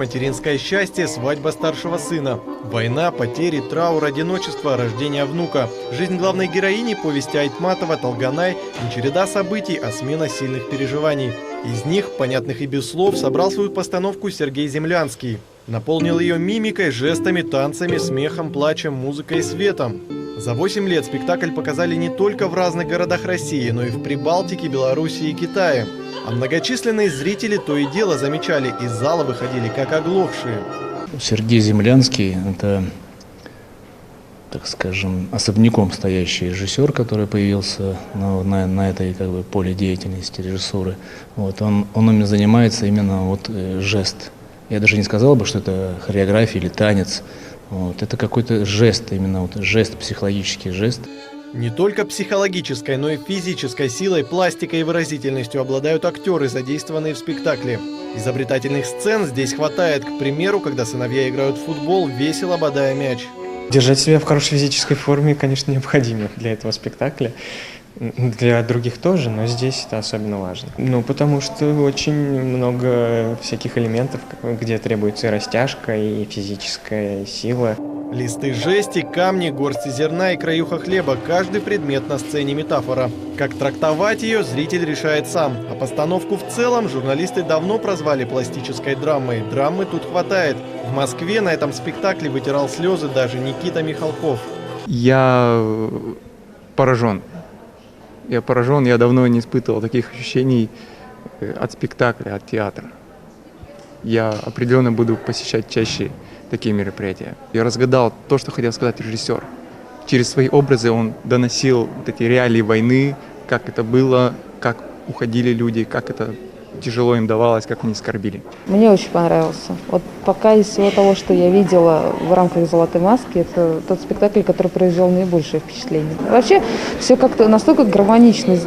материнское счастье, свадьба старшего сына. Война, потери, траур, одиночество, рождение внука. Жизнь главной героини повести Айтматова «Толганай» не череда событий, а смена сильных переживаний. Из них, понятных и без слов, собрал свою постановку Сергей Землянский. Наполнил ее мимикой, жестами, танцами, смехом, плачем, музыкой и светом. За 8 лет спектакль показали не только в разных городах России, но и в Прибалтике, Белоруссии и Китае. А многочисленные зрители то и дело замечали, из зала выходили как оглохшие. Сергей Землянский – это, так скажем, особняком стоящий режиссер, который появился на этой поле деятельности режиссуры. Он ими занимается именно жест. Я даже не сказал бы, что это хореография или танец. Это какой-то жест, именно жест, психологический жест. Не только психологической, но и физической силой, пластикой и выразительностью обладают актеры, задействованные в спектакле. Изобретательных сцен здесь хватает, к примеру, когда сыновья играют в футбол, весело бодая мяч. Держать себя в хорошей физической форме, конечно, необходимо для этого спектакля. Для других тоже, но здесь это особенно важно. Потому что очень много всяких элементов, где требуется и растяжка, и физическая сила. Листы жести, камни, горсти зерна и краюха хлеба. Каждый предмет на сцене метафора. Как трактовать ее, зритель решает сам. А постановку в целом журналисты давно прозвали пластической драмой. Драмы тут хватает. В Москве на этом спектакле вытирал слезы даже Никита Михалков. Я поражен, я давно не испытывал таких ощущений от спектакля, от театра. Я определенно буду посещать чаще такие мероприятия. Я разгадал то, что хотел сказать режиссер. Через свои образы он доносил эти реалии войны, как это было, как уходили люди, как это тяжело им давалось, как они скорбили. Мне очень понравился. Пока из всего того, что я видела в рамках «Золотой маски», это тот спектакль, который произвел наибольшее впечатление. Вообще все как-то настолько гармонично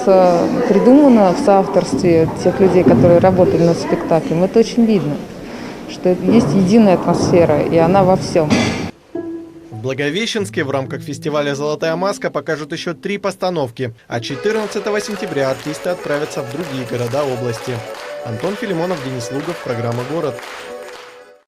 придумано в соавторстве тех людей, которые работали над спектаклем. Это очень видно, что есть единая атмосфера, и она во всем. В Благовещенске в рамках фестиваля «Золотая маска» покажут еще 3 постановки, а 14 сентября артисты отправятся в другие города области. Антон Филимонов, Денис Лугов, программа «Город».